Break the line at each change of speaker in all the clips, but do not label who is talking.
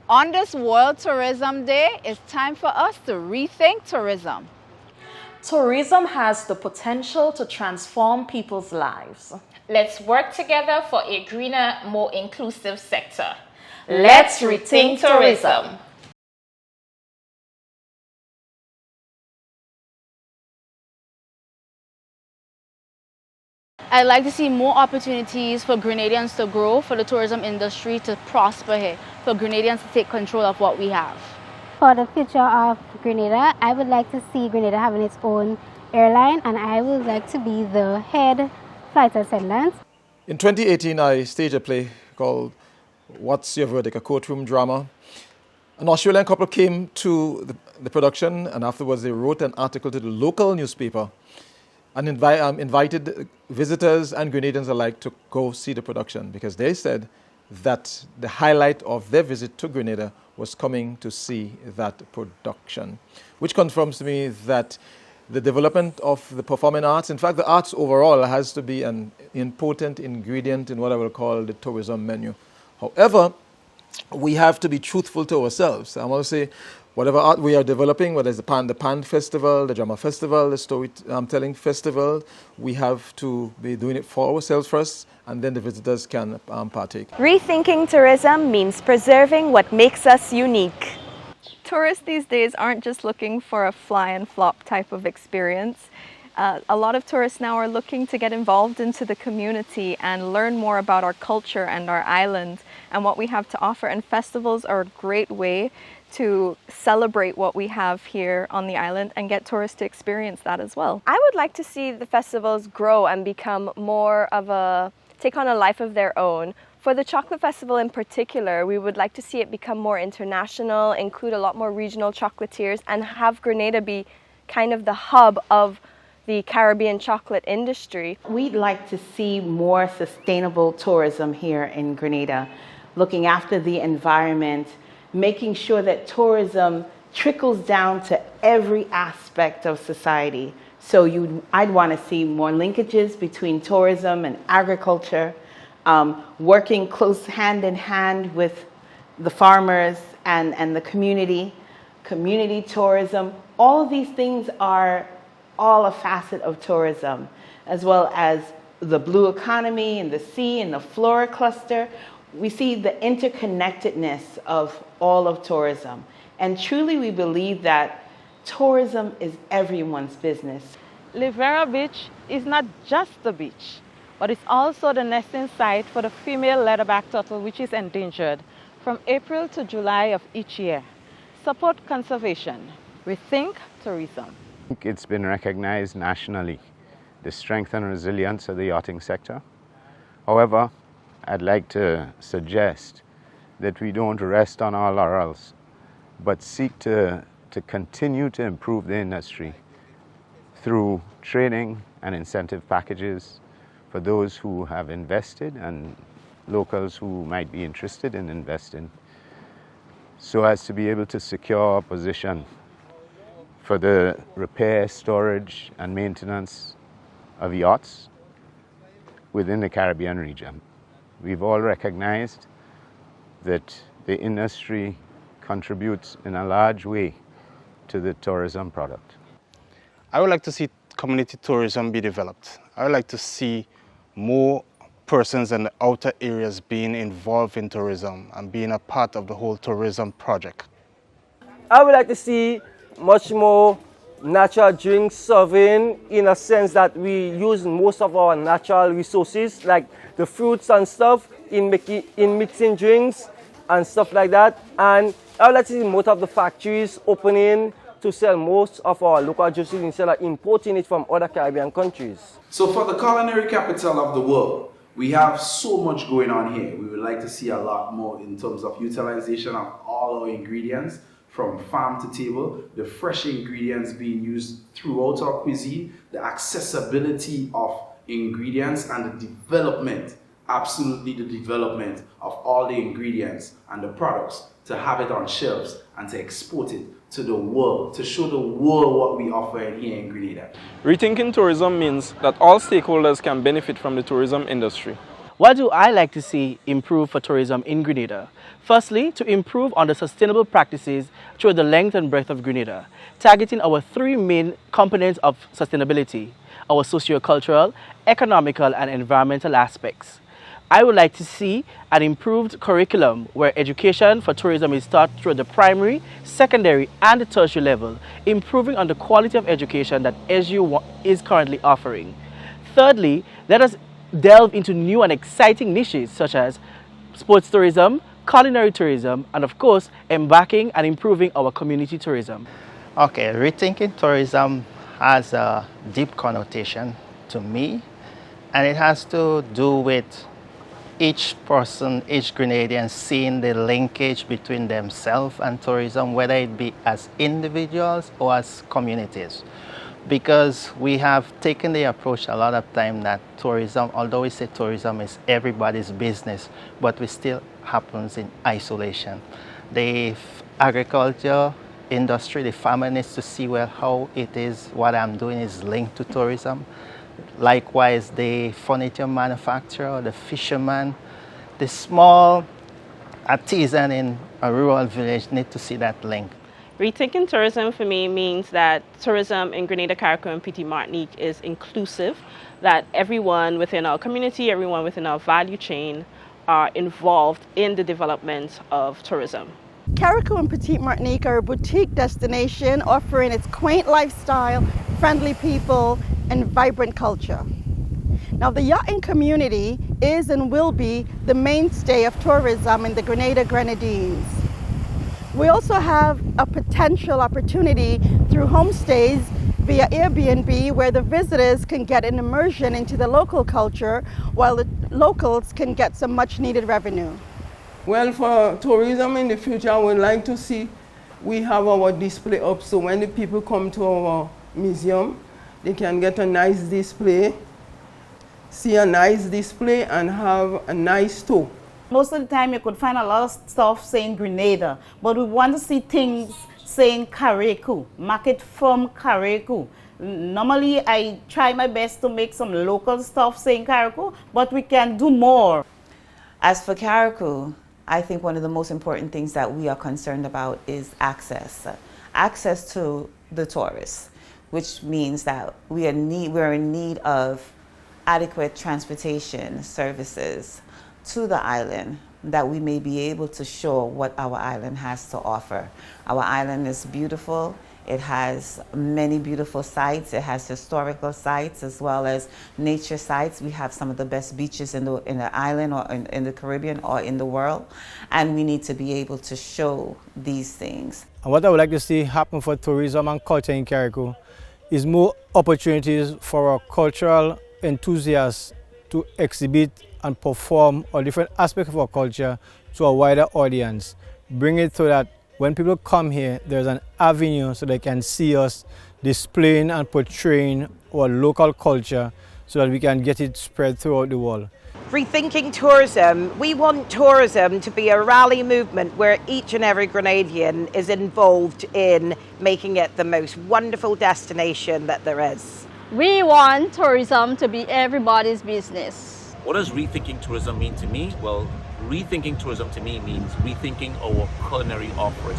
On this World Tourism Day, it's time for us to rethink tourism.
Tourism has the potential to transform people's lives.
Let's work together for a greener, more inclusive sector.
Let's rethink tourism.
I'd like to see more opportunities for Grenadians to grow, for the tourism industry to prosper here, for Grenadians to take control of what we have.
For the future of Grenada, I would like to see Grenada having its own airline, and I would like to be the head flight attendant.
In 2018, I staged a play called What's Your Verdict? A courtroom drama. An Australian couple came to the production, and afterwards they wrote an article to the local newspaper and invited visitors and Grenadians alike to go see the production, because they said that the highlight of their visit to Grenada was coming to see that production, which confirms to me that the development of the performing arts, in fact the arts overall, has to be an important ingredient in what I will call the tourism menu. However, we have to be truthful to ourselves. I want to say, whatever art we are developing, whether it's the Pan Festival, the Drama Festival, the Storytelling Festival, we have to be doing it for ourselves first, and then the visitors can partake.
Rethinking tourism means preserving what makes us unique.
Tourists these days aren't just looking for a fly and flop type of experience. A lot of tourists now are looking to get involved into the community and learn more about our culture and our island and what we have to offer, and festivals are a great way to celebrate what we have here on the island and get tourists to experience that as well.
I would like to see the festivals grow and become more of take on a life of their own. For the Chocolate Festival in particular, we would like to see it become more international, include a lot more regional chocolatiers, and have Grenada be kind of the hub of the Caribbean chocolate industry.
We'd like to see more sustainable tourism here in Grenada, looking after the environment, making sure that tourism trickles down to every aspect of society. So I'd want to see more linkages between tourism and agriculture, working close hand in hand with the farmers and the community tourism. All of these things are all a facet of tourism, as well as the blue economy and the sea and the flora cluster. We see the interconnectedness of all of tourism. And truly we believe that tourism is everyone's business.
Livera Beach is not just a beach, but it's also the nesting site for the female leatherback turtle, which is endangered, from April to July of each year. Support conservation. Rethink tourism.
It's been recognized nationally, the strength and resilience of the yachting sector. However, I'd like to suggest that we don't rest on our laurels, but seek to continue to improve the industry through training and incentive packages for those who have invested and locals who might be interested in investing, so as to be able to secure a position for the repair, storage, and maintenance of yachts within the Caribbean region. We've all recognized that the industry contributes in a large way to the tourism product.
I would like to see community tourism be developed. I would like to see more persons in the outer areas being involved in tourism and being a part of the whole tourism project.
I would like to see much more natural drinks serving, in a sense that we use most of our natural resources like the fruits and stuff in mixing drinks and stuff like that. And I would like to see most of the factories opening to sell most of our local juices instead of importing it from other Caribbean countries.
So for the culinary capital of the world, we have so much going on here. We would like to see a lot more in terms of utilization of all our ingredients, from farm to table, the fresh ingredients being used throughout our cuisine, the accessibility of ingredients, and the development, absolutely the development of all the ingredients and the products to have it on shelves and to export it to the world, to show the world what we offer here in Grenada.
Rethinking tourism means that all stakeholders can benefit from the tourism industry. What do I like to see improve for tourism in Grenada? Firstly, to improve on the sustainable practices through the length and breadth of Grenada, targeting our three main components of sustainability: our socio-cultural, economical, and environmental aspects. I would like to see an improved curriculum where education for tourism is taught through the primary, secondary, and the tertiary level, improving on the quality of education that SU is currently offering. Thirdly, let us delve into new and exciting niches such as sports tourism, culinary tourism, and of course, embarking and improving our community tourism.
Okay, rethinking tourism has a deep connotation to me, and it has to do with each person, each Grenadian seeing the linkage between themselves and tourism, whether it be as individuals or as communities. Because we have taken the approach a lot of time that tourism, although we say tourism is everybody's business, but it still happens in isolation. The agriculture industry, the farmer needs to see, well, how it is, what I'm doing is linked to tourism. Likewise, the furniture manufacturer, the fisherman, the small artisan in a rural village need to see that link.
Rethinking tourism for me means that tourism in Grenada, Carriacou and Petite Martinique is inclusive, that everyone within our community, everyone within our value chain are involved in the development of tourism.
Carriacou and Petite Martinique are a boutique destination offering its quaint lifestyle, friendly people, and vibrant culture. Now, the yachting community is and will be the mainstay of tourism in the Grenada Grenadines. We also have a potential opportunity through homestays via Airbnb, where the visitors can get an immersion into the local culture while the locals can get some much needed revenue.
Well, for tourism in the future, I would like to see we have our display up, so when the people come to our museum, they can get a nice display, see a nice display, and have a nice tour.
Most of the time you could find a lot of stuff saying Grenada, but we want to see things saying Carriacou, market from Carriacou. Normally I try my best to make some local stuff saying Carriacou, but we can do more.
As for Carriacou, I think one of the most important things that we are concerned about is access. Access to the tourists, which means that we're in need of adequate transportation services to the island, that we may be able to show what our island has to offer. Our island is beautiful. It has many beautiful sites. It has historical sites as well as nature sites. We have some of the best beaches in the island, or in the Caribbean, or in the world. And we need to be able to show these things.
And what I would like to see happen for tourism and culture in Carriacou is more opportunities for our cultural enthusiasts to exhibit and perform all different aspects of our culture to a wider audience. Bring it so that when people come here, there's an avenue so they can see us displaying and portraying our local culture so that we can get it spread throughout the world.
Rethinking tourism, we want tourism to be a rally movement where each and every Grenadian is involved in making it the most wonderful destination that there is.
We want tourism to be everybody's business.
What does rethinking tourism mean to me? Well, rethinking tourism to me means rethinking our culinary offering.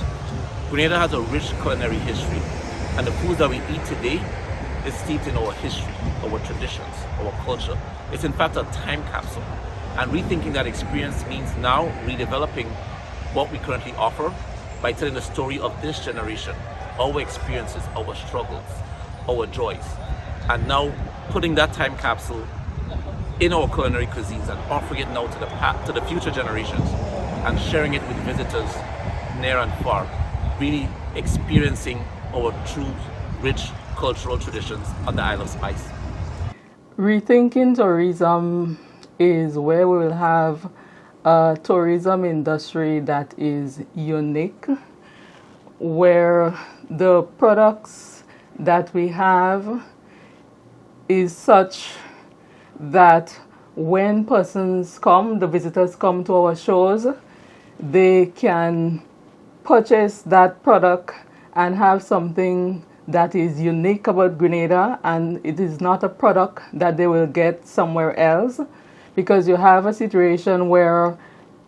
Grenada has a rich culinary history, and the foods that we eat today is steeped in our history, our traditions, our culture. It's in fact a time capsule. And rethinking that experience means now redeveloping what we currently offer by telling the story of this generation, our experiences, our struggles, our joys, and now putting that time capsule in our culinary cuisines and offering it now to the future generations and sharing it with visitors near and far, really experiencing our true rich cultural traditions on the Isle of Spice.
Rethinking tourism is where we will have a tourism industry that is unique, where the products that we have is such that when persons come, the visitors come to our shows, they can purchase that product and have something that is unique about Grenada, and it is not a product that they will get somewhere else, because you have a situation where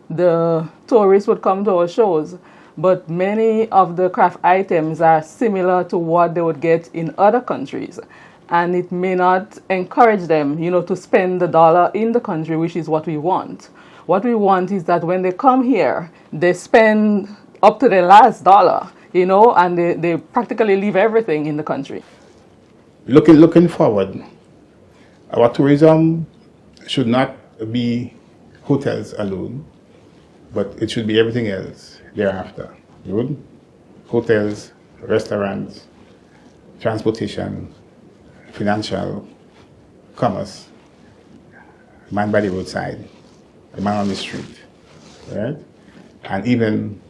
the tourists would come to our shows, but many of the craft items are similar to what they would get in other countries. And it may not encourage them, to spend the dollar in the country, which is what we want. What we want is that when they come here, they spend up to their last dollar, and they practically leave everything in the country.
Looking forward, our tourism should not be hotels alone, but it should be everything else thereafter. Good? Hotels, restaurants, transportation, financial, commerce, man by the roadside, the man on the street, right? And even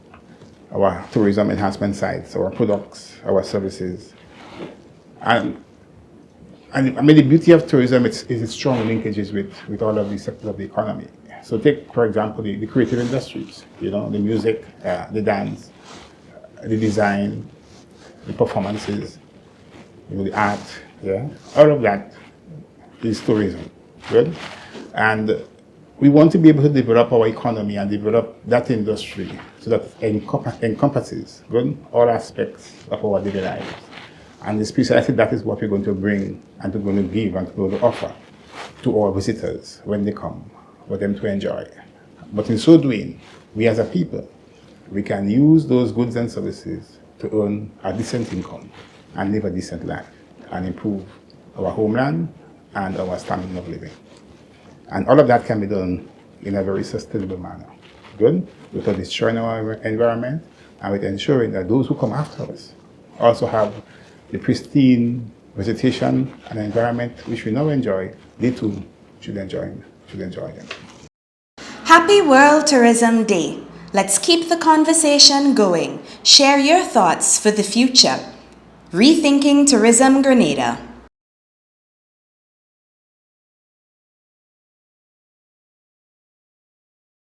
our tourism enhancement sites, our products, our services. And I mean, the beauty of tourism is its strong linkages with all of the sectors of the economy. So take, for example, the creative industries, the music, the dance, the design, the performances, the art, all of that is tourism, good? And we want to be able to develop our economy and develop that industry so that it encompasses, good, all aspects of our daily lives. And precisely that is what we're going to bring and we're going to give and we're going to offer to our visitors when they come, for them to enjoy. But in so doing, we as a people, we can use those goods and services to earn a decent income and live a decent life and improve our homeland and our standard of living. And all of that can be done in a very sustainable manner. Good? Without destroying our environment and with ensuring that those who come after us also have the pristine vegetation and environment which we now enjoy. They too should enjoy them.
Happy World Tourism Day. Let's keep the conversation going. Share your thoughts for the future. Rethinking Tourism Grenada.